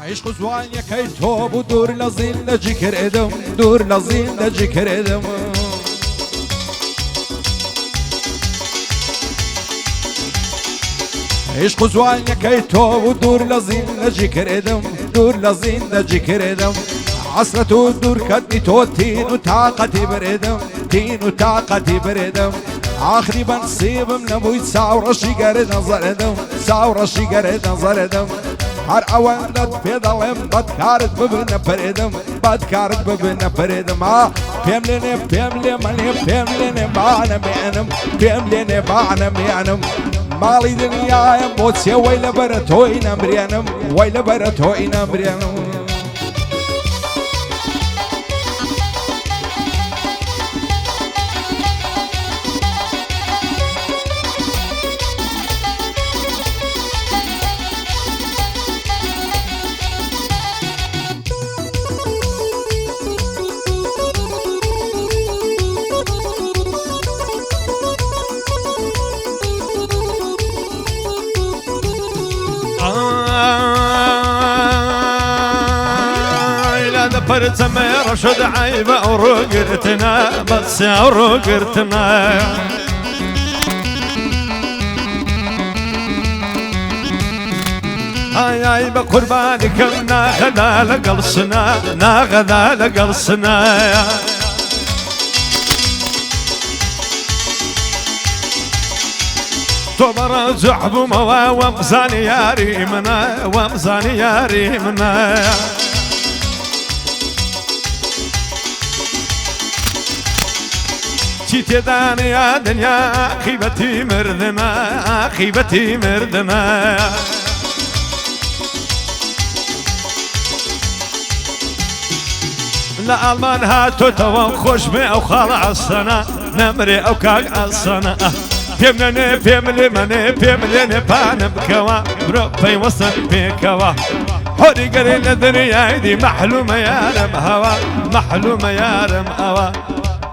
عشق زوان یکی تو بو دور لزندگی کردم دور لزندگی کردم عشق زوان یکی تو بو دور لزندگی کردم دور لزندگی کردم عصرت و دور کدنی تو تین و طاقتی بردم تین و طاقتی بردم آخری بنصیبم نبوی ساورشی گرد نظردم ساورشی گرد نظردم هر اوانت پیدالم بدکارت ببینه پردم بدکارت ببینه پردم پیملینه پیملینه پیملینه بانم یعنم پیملینه بانم یعنم مالی دنیایم بوتسی ویل برتوی نمرینم ویل برتوی نمرینم فرت رشد عيبة ورقرتنا بس ورقرتنا هاي عيبة قربانك ناخذها لقلصنا ناخذها لقلصنا تبر زعب موا ومزاني يا ريمنا ومزاني يا ريمنا تدان يا دنيا خيبتي مردنا خيبتي مردنا لا المان هاتو تو خوش بي او خالع السنة نمري او كاق السنة بيملني بيملي مني بيملني بان بكوا بروبي وصل بكوا حوري قرين الدنيا دي محلومة يا رم هوا محلومة يا رم هوا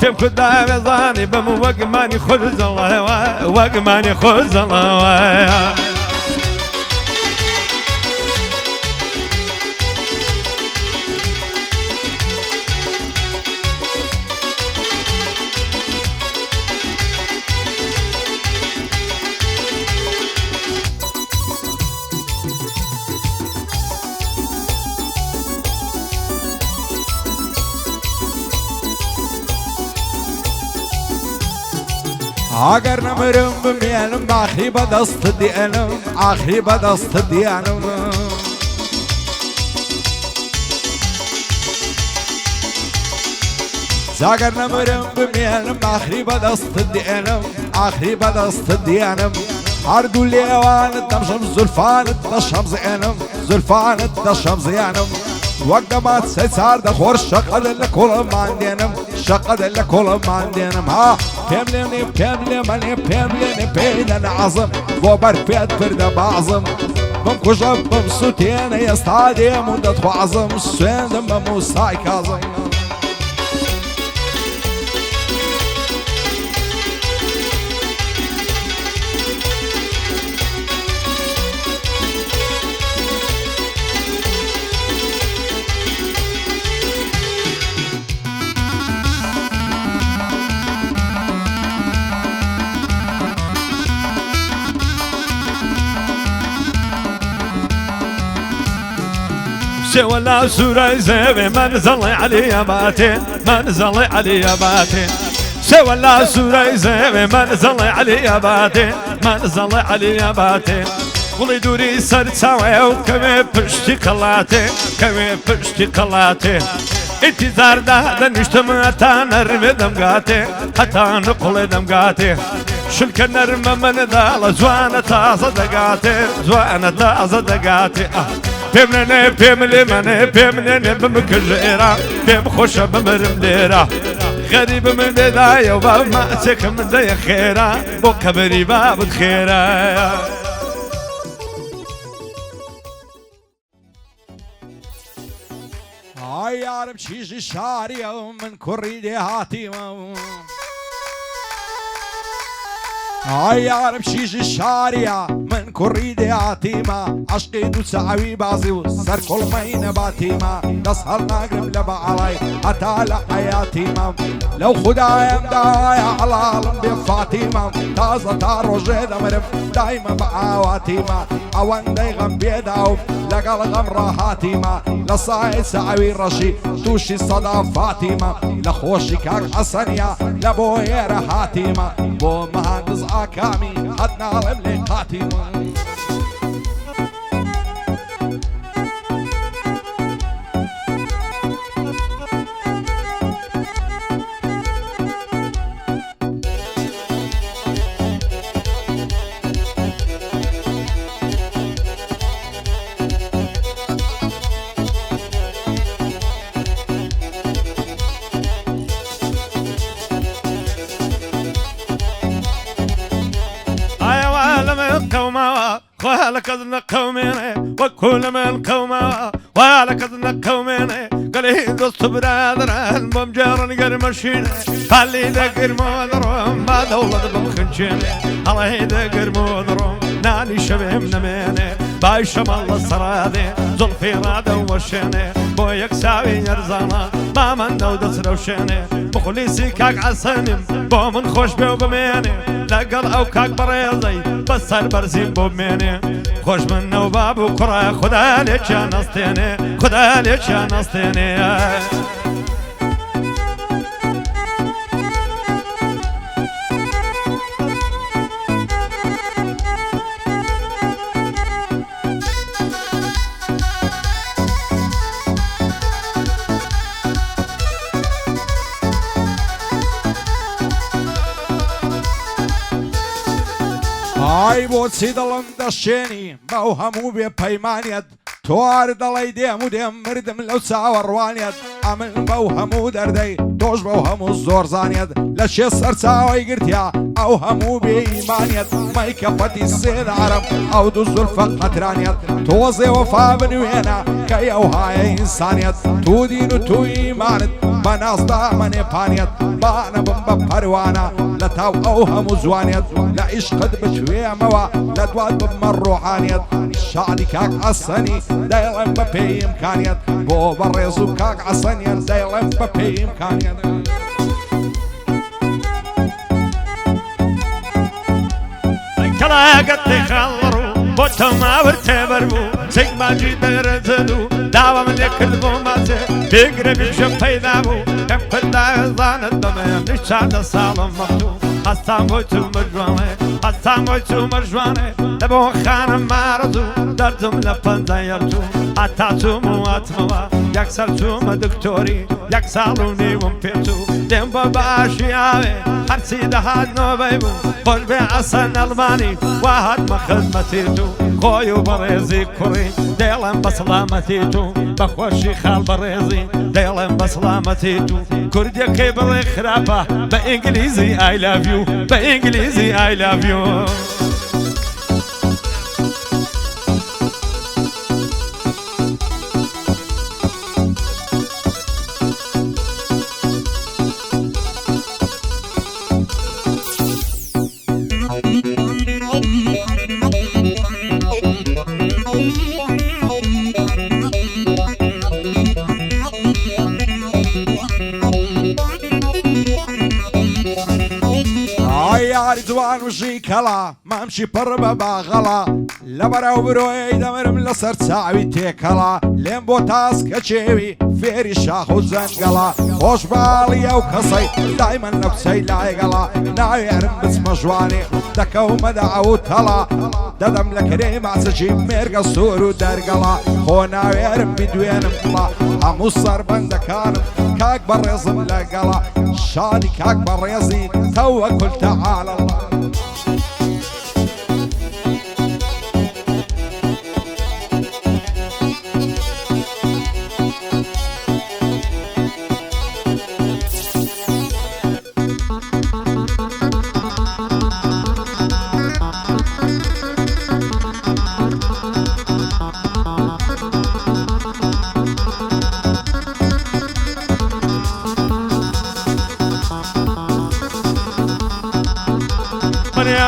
تم كدا بزاني بم وقماني خذ الله وقماني خذ الله اگر نمرم بمیانم آخری بدست دیانم آخری بدست دیانم اگر نمرم بمیانم آخری بدست دیانم آخری بدست دیانم هر دو لیوانت دمشم زلفانت دشم زینم زلفانت دشم زینم وقت سيسار دخور شقد لكل ماندينم شقد لكل ماندينم ها بيملني بيملني بيملني بين عظم وبر بيت برد بعظم بمكوشة بمسوتين يستعدي مدة بعظم سوين بموساي كاظم ولا سورة زيبي منزل علي باتي منزل علي باتي ولا سورة زيبي منزل علي باتي منزل علي باتي قولي دوري سر سوي وكمي بشتي قلاتي كمي بشتي قلاتي انتظار ده نشتم حتى نرمي دمقاتي حتى نقل دمقاتي شلك نرمى من ذا زوانة تازة دقاتي زوانة تازة دقاتي بيملني بيملي مني بيملني بمكل إيرا بيم خوشة بمرم ليرا غريب من دايا وباب ما أتك من دايا خيرا بو كبري باب الخيرا يا رب شيشي شاري من كريدي هاتي عيار بشيج الشارية من كريدياتي ما عشقي دو سعوي بازي وسر كل مين باتيما نسهر نقرب لبا علي حتى لحياتي ما لو خدايا مدايا على بفاتيما تازة تاروجي دمرف دايما بعواتيما عوان دايغم بيداو لقل غمراهاتيما لصايد سعوي رشي توشي صدا فاتيما لخوشي كاك حسنيا لبوي رهاتيما بو مهندس كامي أدنى لملي قاتيما وهلك أذن قومين وكل من قومه وهلك أذن قومين قال هي دوست برادر المبجر قرمشين خلي ذكر مودرهم ما دولة بمخنشين الله هي ذكر مودرهم ناني شبهم نميني بايش مال الصرادي زلفي رادة وشيني بويك ساوي يرزانا ما من دودس روشيني مخليسي كاك عسنم بو من خوش بيو بميني لقل او كاك بريزي بس البرزين بو بميني خوش من وباب وكرة خدا ليش نستيني خدا ليش نستيني هاي بود سيدلن دشيني موهمو بيبايمانيد توار دلي ديمو ديم مردم لو ساور وانيد عمل موهمو دردي دوش موهمو الزور زانيد لشي سرساوي قرتيا او همو بيمانيد مايكا فتي السيد عرب او دو الزلفة قطرانيد توزي وفا بنوينا كي او هاي انسانيد تو دينو تو ايماند مناس دا مني بانيد بانا بمبا بروانا لتاو او همو زوانيد لعيش قد بشوية موا لدواد بمر روحانيد شعلي كاك عصاني دايلن ببي امكانيد بو بريزو كاك عصاني دايلن ببي امكانيد كلا قد تخلرو بوتو ما ورتبربو سيما جيد رزلو دعوة من يكل بوماسي بيقرب يشوف فيدابو كفل داغزان الدمي نشاد الصالم مفتو حسام بوتو مجواني حسام بوتو مجواني لبو خانم مارزو دردم لفن زيرتو عطاتو مواتموا يكسرتو مدكتوري يكسالوني ومبيتو دم باباشي آوي حرسي دهاد نوبيبو قل بعسن الماني واحد مخدمتيتو خويو بريزي كوري ديلن بسلامتيتو بخوشي خال بريزي ديلن بسلامتيتو كرديا كيبل خرافة بإنجليزي I love you بإنجليزي I love you رضوان وشي كلا ما امشي بربا باغلا لبرا وبروي دمر من لسر ساوي تيكلا لين بوتاس كشيوي فيري شاخ وزنقلا خوش بالي او كصي دايما نفسي لايقلا نايرم بس مجواني دكو مدعو تلا ددم لكريم عسجي ميرقا سورو درقلا خو نايرم بدوين مطلع همو صار بندكانم كاك بريزم لقلا شاني كاك بريزي توكل تعالى الله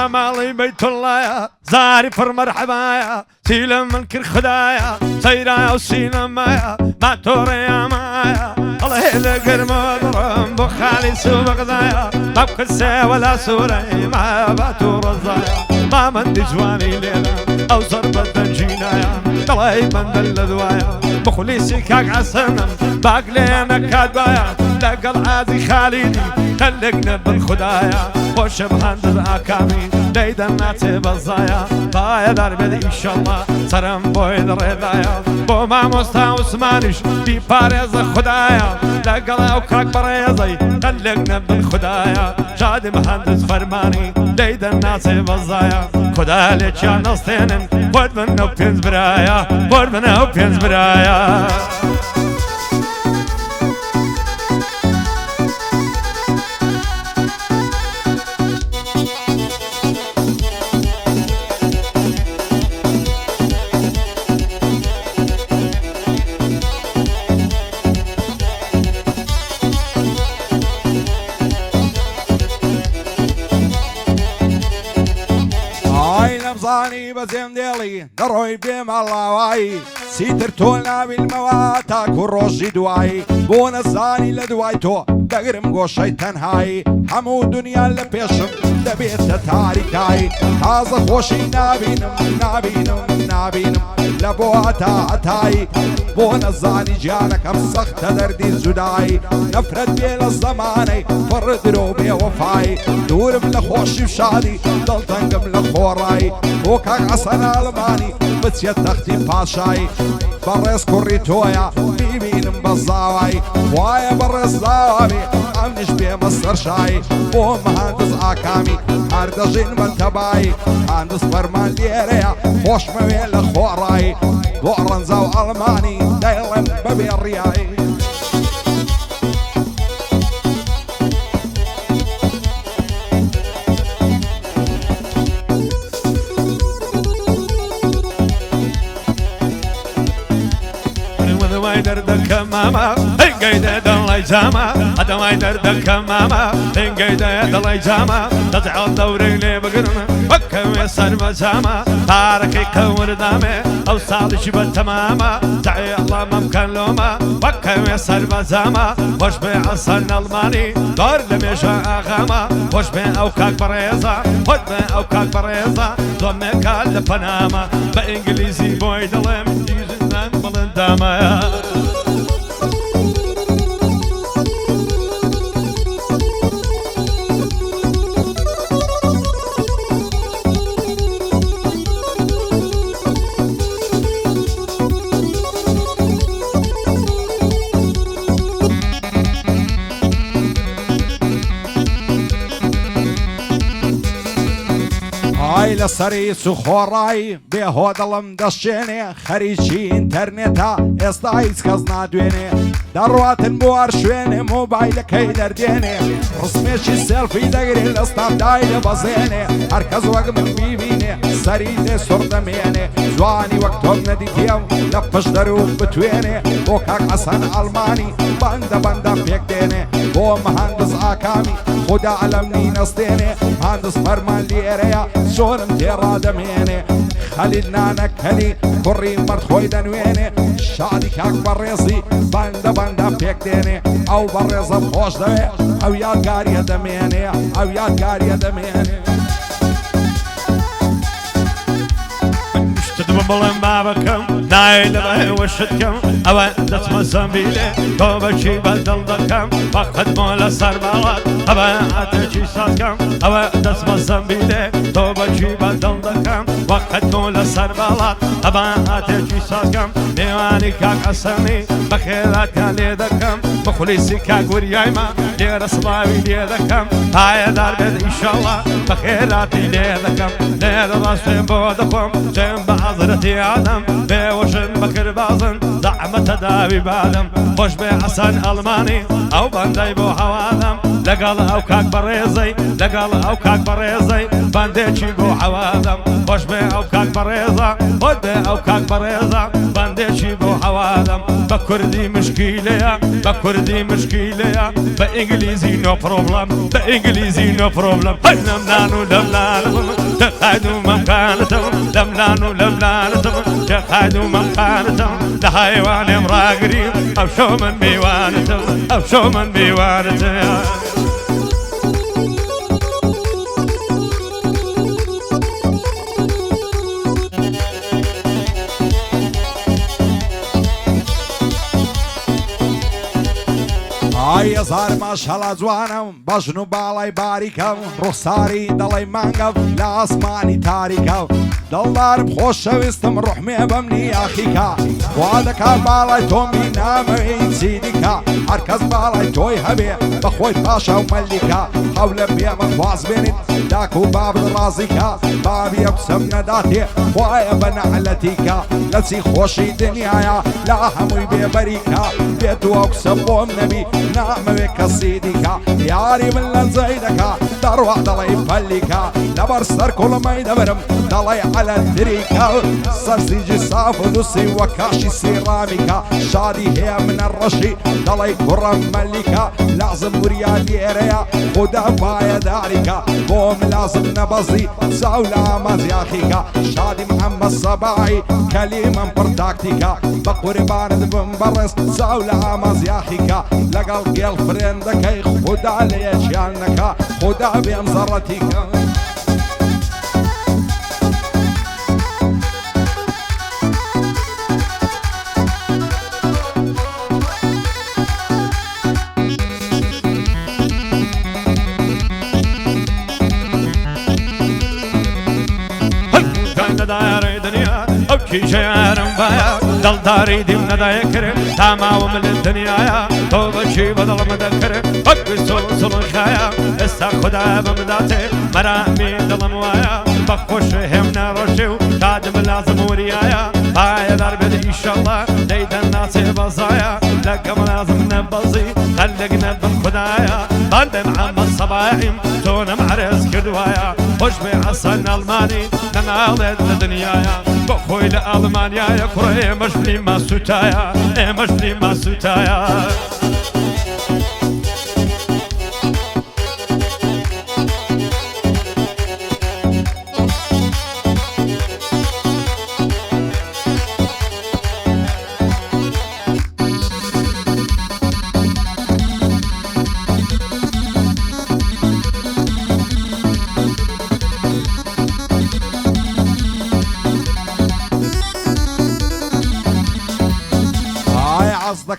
مالي بيت الله زاري فر مرحبايا سيلم من كر خدايا سيرا وسينما ما توري يا مايا الله يلقر مضرم بخالي سوق غذايا ما بكسي ولا سوري ما باتور الزايا ما من جواني ليلة او صربة جينايا الله يمن الذوايا مخليسي كاك عسنم باقلينا كادبايا لقل عادي خالدي خلقنا بالخدايا خوش بهندز اكامي ليدا ناتي بالزايا بايا دربد ان شاء الله سرم بويد رضايا بو ما مستاوس مانش بي باريز خدايا لقل او كاك بريزي خلقنا بالخدايا جادي مهندز فرماني ليدا ناتي بالزايا خدا ليش يا نصتين بود من او بينز برايا بود من او بينز برايا زاني بزين ديلي دروي بيم الله واي سيتر تونا بالمواتا كروجي دواي بون الزاني لدوايتو دقرم قوشي تنهاي حمو دنيا لبيشم دبيت تاريكاي هذا خوشي نابينم لبواتا عتاي بون الزاني جانك امسخت دردي الزداي نفرد بيل الزماني فرد روبي وفاي دورم لخوشي وشادي دلتنقم لخوراي وكاك عسن الماني بس يتختي باشاي برس كوريتويا بيبينم بالزاواي وايا برس زاوابي امنش بي مصر شاي بو مهندس اكامي هردجين من تباي مهندس فرمان ليريا خوش مويل خوراي بورن زاو الماني دايلم ببي الرياي دردك ماما إن قيدة الله جاما هذا ما دردك ماما إن قيدة الله جاما تجعل دوري لي بقرنا وكم يسر بجاما تاركي كور دامي أو صاد شبه تماما دعي الله ممكن لوما وكم يسر بجاما وش بي عصن الماني دور لميشا أغاما وش بي أوكاك بريزا خد بي أوكاك بريزا ضمي كال لفناما بإنجليزي بوي دلم يجنن بلنداما هاي لسري سخوراي بهود لم دشيني خريجي انترنتا استايس كزنا دويني درواتن بوار شويني موبايلك هيدر ديني رسميشي سيلفي دقري الاستاف دايل بزيني هركز وقت من بيبيني سريدي سردميني زواني وقتهم نديتيم لفش دروب بتويني بوكاك عسن الماني باندا بيك ديني بو مهندس اكامي خدا علمني نستيني مهندس فرمان ليريا شورم تيرا دميني خليلنا نكلي كوري مرد خوي دنويني شادي كاك بريزي باندا بيك ديني او بريزة بخوش دوي او يادقاري دميني او يادقاري دميني تدمن بلن بابكم نايل بهي وشتكم او دسم الزنبيلي توبشي بدل دكم وقت مولا سربالات او عتشي ساتكم او دسم الزنبيلي توبشي بدل دكم وقت مولا سربالات او عتشي ساتكم ديواني كاك عساني بخيرات كالي دكم بخليسي كاك وريايما دير صلاوي دي دكم هاي دار بيد ان شاء الله بخيراتي دي دكم دير راسين بودكم جنب حضرتي آدم بوشن بكر بازن زعمة تداوي بعدم خوش بي حسن ألماني أو باندي بو حوادم لقال أو كاك بريزي لقال أو كاك بريزي بانديشي بو حوادم خوش بي أو كاك بريزة خود بي أو كاك بريزة بانديشي بو حوادم بكردي مشكلة بكردي مشكلة بإنجليزي نو بروبلم بإنجليزي نو بروبلم لملانو لملانو تقعدوا مكانتهم لملانو لملانتهم تقعدوا مكانتهم لحيوان امرأة قريب أو شو من بيوانتهم أو شو من بيوانتهم ئای زار ماشەڵا جوانم بەژن و باڵای باریکەم ڕوخساری دەڵی مانگەم لە ئاسمانی تاریکە دڵدارم خۆشەویستم ڕوحمێ بەم نیاخیکە وا دەکا باڵای تۆم بینامەوەی چی دیکە هەرکەس باڵای تۆی هەبێ بەخۆی پاشە و مەلیکە هەولە بێمە خواز بێنیت داک و بابت ڕازیکە بابی ئەو قسەم نەداتێ خوایە بە نەعلەتیکە لە چی خۆشی دنیایە لا هەمووی بێبەریکە بێت و ئەو قسە بۆم نەبی نامەوێ کەسی دیکە یاری من لە جەی دەکا دەڕوا دەڵی پەلیکە لەبەر سەر کوڵمەی دەبرم دەڵی عەلە تریکە سەرسیجی ساف و دووسی وە کاشی سیڕامیکە شادی هەیە منە ڕەشی دەڵی کوڕە مەلیکە لازم وریا لێرەیە خوددا پایەداریکە بۆم لازم نەبەزی چاو لە ئامازیاخیکە شادی محەممەد سەباعی کەلیمەم پڕ تاکتیکە بە قوربانت بم بەڕێست چاو لە ئامازیاخیکە لەگەڵ گێڵ فرێندەکەی خوددا لە یەکیان نەکا خوددا بێم زەڕەتیکە داري دنيا أو كي شيرم بايا دل داري دي من ذاكر تمام من الدنيا يا توبة شي بدل مذكر بقي سول خايا استخدها بمداتي مرامي دل موايا بخوش همنا رشيو قادم لازم وريايا بايا دار بدي إن شاء الله ليد الناس بزايا لقم لازم نبزي خلقنا بالخدايا بند محمد صباحيم تون معرس كدوايا خوش بحسن ألماني ننالد الدنيايا بخوي لألمانيا يا كوري مشلي ما سوتايا مشلي ما سوتايا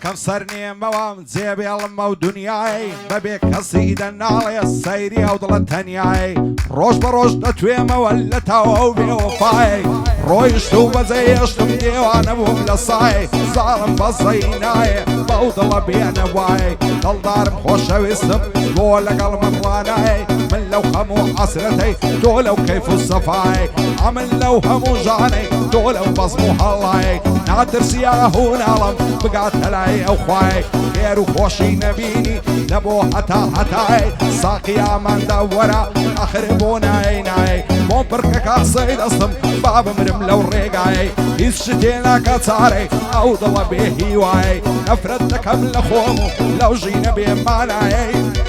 دەکەم سەرنێمەوەم جێبێڵمە و دنیای بەبێ کەسی دەناڵێ سەیری ئەو دڵە تەنیای ڕۆژ بە ڕۆژ دەتوێمەوە لە تاوە و بێوەفای ڕۆیشت و بەجێهێشتم دێوانە بووم لە سای زاڵم بەزەی نایە بەو دڵە بێنەوای دڵدارم خۆشەویستم بۆ لەگەڵ من ڕانای من لەو هەموو عەسرەتەی تۆ لەو کەیف و سەفای ئەمن لەو هەموو ژانەی تۆ لەو بەزم و هەڵای ناترسیا هووناڵم بگاتە لای ئەو خوای خێر و خۆشی نەبینی لەبۆ هەتا هەتای ساقیاماندا وەرە ئەخر بۆ نایە نایە بۆ پڕکەکە سەی دەستم با بمرم لەو ڕێگای هیچ شتێ ناکە چارەی ئەو دڵە بێ هیوای نەفرەت دەکەم لە خۆم و لەو ژینە بێ مانایە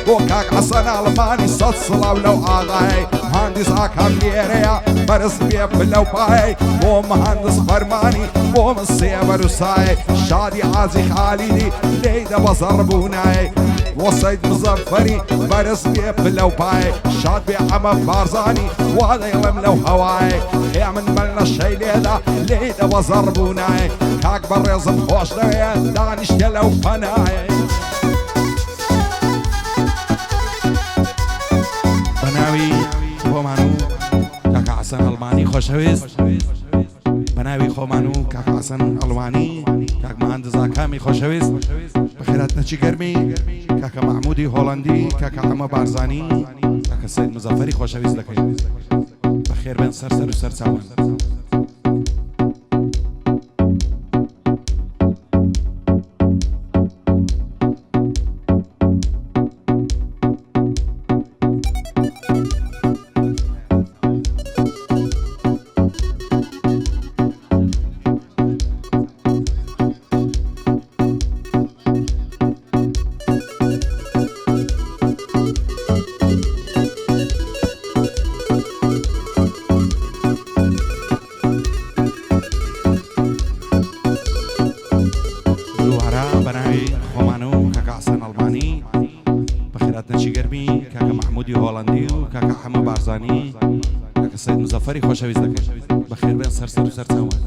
بۆ کاک حەسەن ئەڵمانی سەد سڵاو لەو ئاغای مهندس ئاکام لێرەیە بەرز بێ پلەو پایە بۆ مهندس فەرمانی بۆ من سێبەر و سایە شادی حاجی خالیدی لێی دەبەزەڕ بوونایە بۆ سەید مزەفەری بەرز بێ پلەو پایە شاد بێ ئەمە بارزانی وا دەیڵێم لەو هەوایە هێ من لە شەی لێدا لێی دەبەزەڕ بوونایە کاک بەڕێزم خۆش دەوێ دانیشتە لەو پەنایە بەناوی خۆمان و کاک حەسەن ئەڵمانی خۆشەویست بەناوی خۆمان و کاک حەسەن ئەڵمانی کاک مهندس ئاکامی خۆشەویست بەخێرات نەچی گەرمی کاکە محمودی هۆڵەندی کاکە ئەمە بارزانی کاکە سەید مزەفەری خۆشەویست دەکەین بەخێر بێن سەر و سەر چاوان بەخێرخۆی خۆمانە و کاکە حەسەن ئەڵمانی بەخێرات نەچی گەرمی کاکە محمودی هۆڵەندی و کاکە حەمە بارزانی کاکە سەید مزەفەری خۆشەویست دەکەین بەخێر بێن سەر و سەر چاوان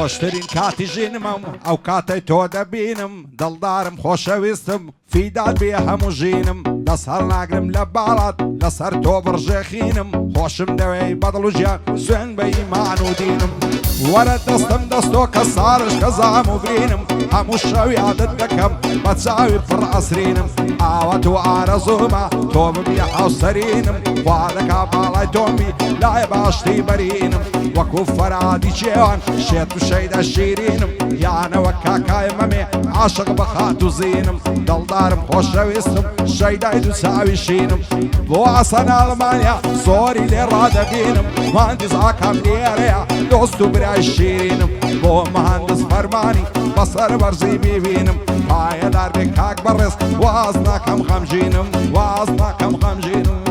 خۆشترین کاتی ژینمم ئەو کاتەی تۆ دەبینم دڵدارم خۆشەویستم فیدات بێ هەموو ژینم دەست هەڵ ناگرم لە باڵات لەسەر تۆ بڕژێخینم خۆشم دەوێی بەدڵ و ژیان سوێن بە ئیمان و دینم وەرە دەستم دەستۆ کە ساڕش کە زام و برینم هەموو شەوی عادت دەکەم بە چاوی پڕ ئەسرینم ئاوەت و ئارەزوومە تۆ ببیە هاوسەرینم وا دەکا باڵای تۆمی لای باشتی بەرینم وەکو فەرادی جێوان شێت و شەیدە شیرینم یانەوە کاکای مەمێ عاشق بە خات و زینم دڵدارم خۆشەویستم شەیدای دوو چاوی شینم بۆ ئاسەن ئەڵمانیا زۆری لێ ڕادەبینم مهندس ئاکام لێرەیە دۆست و برای شیرینم بۆ مهندس فەرمانی بەسەر بەرزی بیبینم پایەدار بێ کاک بەڕێز واز ناکەم خەمژینم واز ناکەم خەمژینم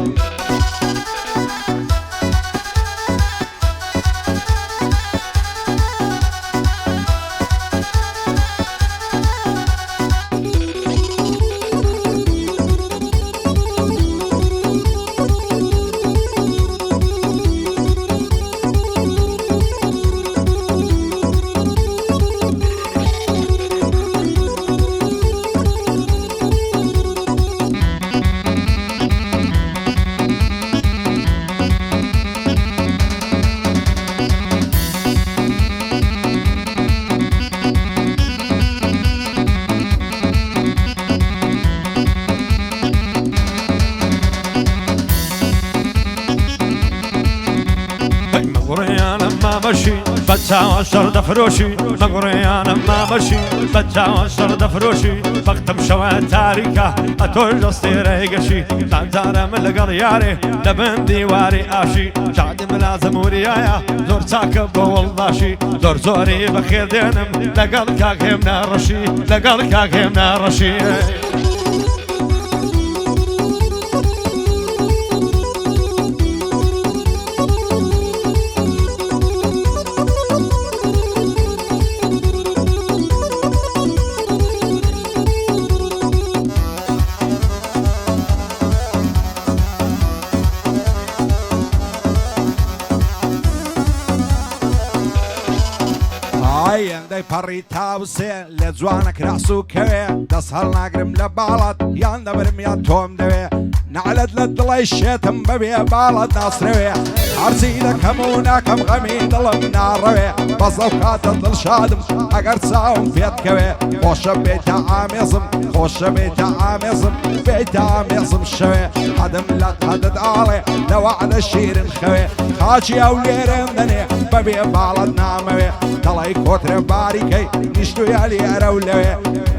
ماشي بتساوى شرد فروشي مقريانا ما ماشي بتساوى شرد فروشي بختم شوات تاريكا اتوج استيريقشي تعتارا من القرياري لبن ديواري اشي شعد ملازم وريايا زور ساكب والضاشي زور زوري بخير دينم لقل كاكيمنا رشي لقل كاكيمنا رشي ئەندەی پەڕی تاوسێ لە جوانە کراس و کەوێ دەست هەڵ ناگرم لە باڵات یان دەبرم یان تۆم دەوێ نعلت لە دڵی شێتم بەبێ باڵت ناسرەوێ هەرچی دەکەم و ناکەم غەمی دڵم ناڕەوێ بەزە و کاتە دڵشادم ئەگەر چاوم پێتکەوێ خۆشە بێتە ئامێزم خۆشە بێتە ئامێزم بێتە ئامێزم شەوێ حەدم لە قەدت ئاڵێ لەوەعدە شیرن خەوێ خاچی ئەو لێرەم دەنێ بەبێ باڵت نامەوێ دەڵی کۆترە باریکەی نیشتویە لێرە و لەوێ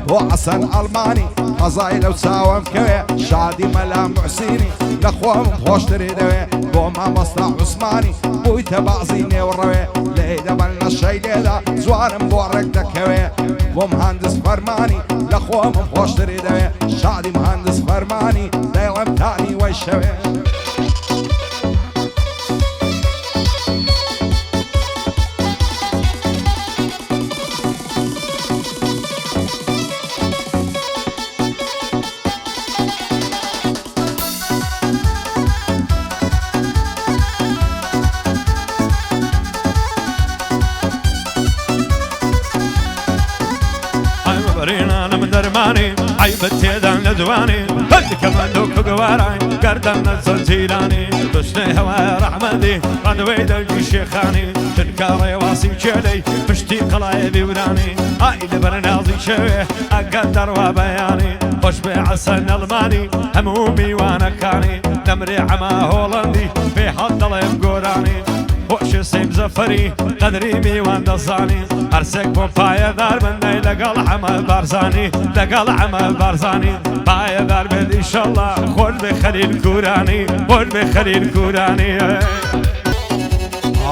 بۆ حەسەن ئەڵمانی قەزای لەو چاوەم کەوێ شادی مەلا موحسینی لە خۆم خۆشتری دەوێ بۆ مامۆستا عوسمانی بوویتە بەعزی نێوڕەوێ لێ دەبەن لە شەی لێدا جوانم بۆ ڕێک دەکەوێ بۆ مهندس فەرمانی لە خۆم خۆشتری دەوێ شادی مهندس فەرمانی دەیڵم تانی وەی شەوێ فرماني عيبت تيدان لجواني اللي كمان دوك قواراي قردن الزنجيراني بشتي هوا رحمدي ردويد الشيخاني تنكاري واسي شلي بشتي قلاي بيوراني عايد برنازي شوي اقدر وبياني وش بعسن الماني همومي وانا كاني نمري عما هولندي في حد الله قوراني وش سيب زفري قدري ميوان دزاني ارسك بوبايا دار مني لقال عمل بارزاني لقال عمل بارزاني بايا دار من ان شاء الله خل بخليل كوراني خل بخليل كوراني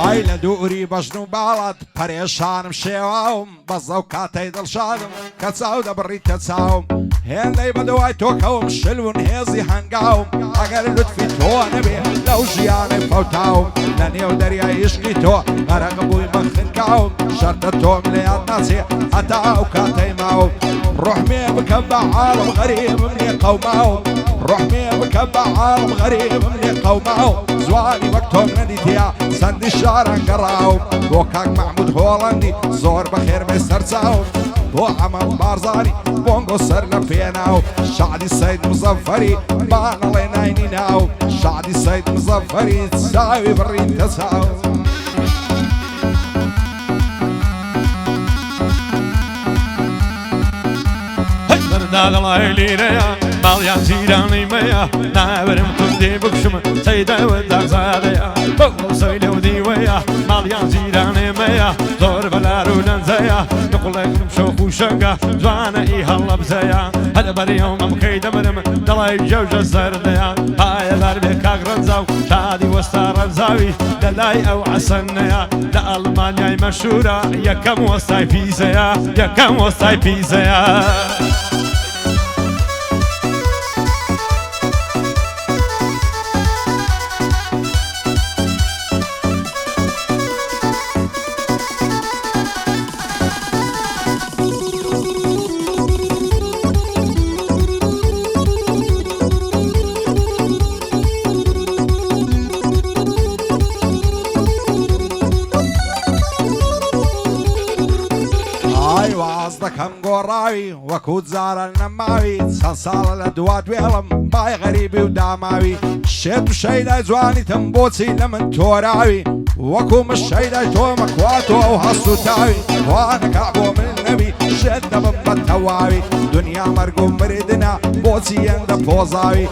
ئای لە دووری بەژن و باڵات پەرێشانم شێواوم بەزە و کاتەی دڵشادم کە چاو دەبڕیتە چاوم هێندەی بەدەوای تۆکەوم شلون هێزی هەنگاوم ئەگەر لوتفی تۆ نەبێ لەو ژیانەی فەوتاوم لە نێو دەریای عشقی تۆ غەرق بووی بە خنکاوم شەرتە تۆم لە یاد ناچێ هەتا ئەو کاتەی ماوم ڕحمێ بکە بە عاڵم غەریبم لێ قەوماوم ڕحمێ بکە بە عاڵم غەریبم لێ قەوماوم زوانی وەک تۆم نەدیتیا سەندی شاران گەڕاوم بۆ کاک محمود هۆڵەندی زۆر بەخێر بێ سەرچاوم بۆ ئەمە بارزانی بۆنگۆ سەر لە پێناو شعدی سەید مزەفەری بانەڵێ ناینی ناو شعدی سەید مزەفەری چاوی بڕیتە چاو داڵای لیرەیە ماڵیان جیرانی مەیە ناوەرم کوردی بکشم سەیدەوە دازادەیە بەو سەی لەو دیوەیە ماڵیان جیرانێ مەیە زۆر بەلار و لەنجەیە نقڵێکم شۆخ و شەنگە جوانە ئی هەڵە بزەیە هەدە بەریەوم ئەمکەی دەمرم دەڵای جەوجە زەردەیە پایە دار بێ کاک ڕەنجا و شادی وەستا ڕەنجاوی لەلای ئەو عەسەنەیە لە ئەڵمانیای مەشهورە یەکەم وەستای پیزەیە یەکەم وەستای پیزەیە دەکەم گۆڕاوی وەکو جاران نەماوی چەند ساڵە لە دوات وێڵم بای غەریبی و داماوی شێت و شەیدای جوانیتم بۆچی لە من تۆراوی وەکو مش شەیدای تۆمە کواتۆ ئەو هەست و تاوی وانەکا بۆ من نەبی شێت دەبم بە تەواوی دنیا مەرگ و مردنە بۆچی ئەندە پۆزاوی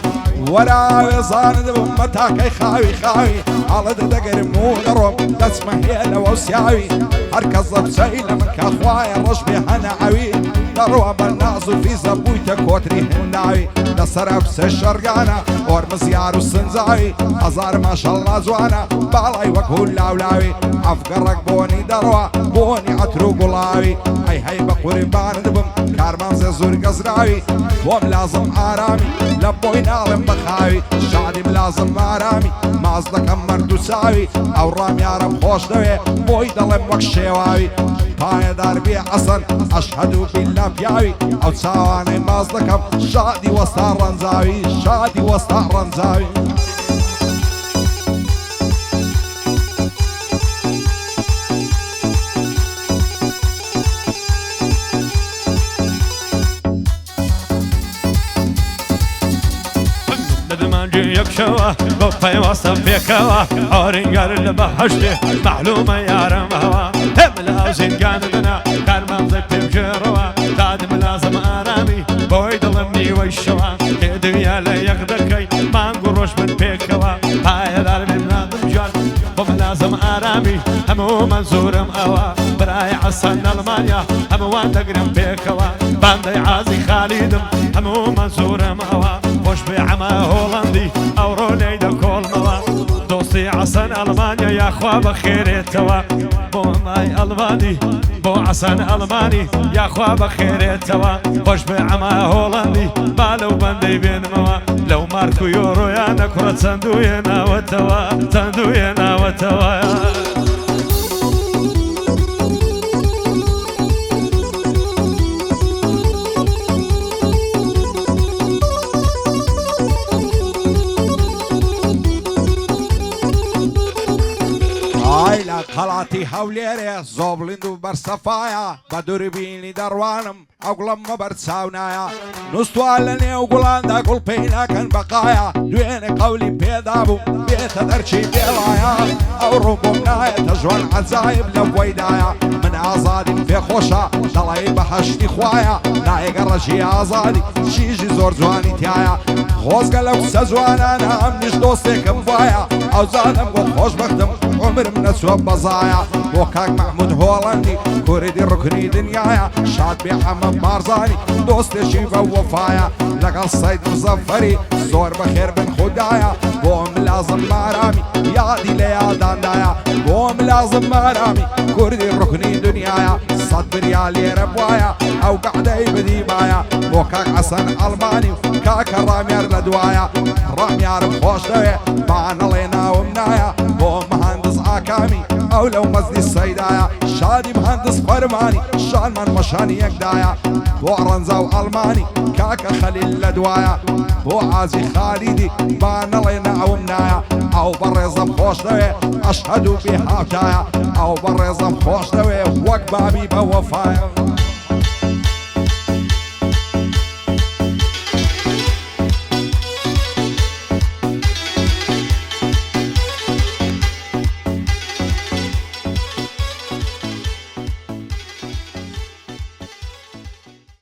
وەراوێ زانت بم بە تاکەی خاوی خاوی هەڵت دەگەرم و دەڕۆم دەچمە هێ لەوە سیاوی هەرکەس دەبچەی لە من کە خوایە ڕۆژ بێ هەنەعەوی دەڕۆە بە ناز و فیزە بوویتە کۆتری هێنداوی لەسەرە پسە شەرگانە ئۆرمزیار و سنجاوی هەزار ماشەڵڵا جوانە باڵای وەکو لاولاوی ئەفگەڕێک بۆنی دەڕۆە بۆنی عەتر و گوڵاوی هەی هەی بە قوربانت بم کارمانزێ زۆر گەزراوی بۆم لازم ئارامی لە بۆی ناڵم بەخاوی شادیم لازم ئارامی ماز دەکەم مەرد و چاوی ئەو ڕامیارم خۆش دەوێ بۆی دەڵێم وەک شێواوی پایەدار بێ عەسەن ئەشهەد و بیللا پیاوی ئەو چاوانەی ماز دەکەم شادی وەستا ڕەنجاوی شادی وەستا ڕەنجاوی يكشوا بوفي وصف بيكوا أورينجر اللي بحشته معلومة يا رمهوا هم لازم كانتنا كان منظر بجروا قادم لازم أرامي بويد ضمني ويشوا كدنيا لا يقدركي ما نقروش من بيكوا هاي دار من نادم جان هم لازم أرامي هم منصور مأوا براي عصن ألمانيا هم وان تقرم بيكوا باندي عازي خالدم هم منصور مأوا خوش بعما هولندي او رولي دا كل موا دوستي عسن ألمانيا يا خوا بخيرتوا بو ماي ألماني بو عسن ألماني يا خوا بخيرتوا خوش بعما هولندي بالو بندي بين موا لو ماركو يورو يا نكرة صندوقنا وتوا صندوقنا وتوا ئای لە قەڵاتی هەولێرێ زۆبڵند و بەرسەفایە بە دووربینی دەڕوانم ئەوگڵم مەبەر چاونایە نووسوال لە نێو گوڵاندا گوڵ پێی ناکەن بەقایە دوێنێ قەولی پێدا بوو بێتە دەرچی پێڵایە ئەو ڕوو بۆم نایەتە ژوان عەجایب لە بۆیدایە من ئازادیم پێخۆشە دەڵێ بەهەشتی خوایە نایەگە ڕەشی ئازادی شیژی زۆر جوانی تایە خۆزگە لەو سە جوانانە ئەم نیش دۆستێکم وایە ئەو زانم بۆ خۆشبەختم عمرم نەچوە بەزایە بۆ کاک مەحموود هۆڵەندی کوردی ڕوکنی دنیایە شاد بێ حەمە بارزانی دۆستێکی بە وەفایە لەگەڵ سەید مزەفەری زۆر بەخێر بن خوددایە بۆم لازم مارامی یادی لە یاداندایە بۆم لازم مارامی کوردی ڕوکنی دنیایە سەد بریا لێرە بوایە ئەو گەعدەی بدیمایە بۆ کاک حەسەن ئەڵمانی کاکە ڕامیار لە دوایە ڕامیارم خۆش دەوێ بانەڵێ ناوم نایە بۆ مەهەندس ئاکامی ئەو لەو مەزنی سەیدایە شادی مهندس فەرمانی شانمان مەشانی یەکدایە بۆ ڕەنجە و ئەڵمانی کاکە خەلیل لە دوایە بۆ ئازی خالیدی بانەڵێ ناوم نایە ئەو بەڕێزم خۆش دەوێ ئەشهەد و بێ هاوتایە ئەو بەڕێزم خۆش دەوێ وەک بابی بە وەفایە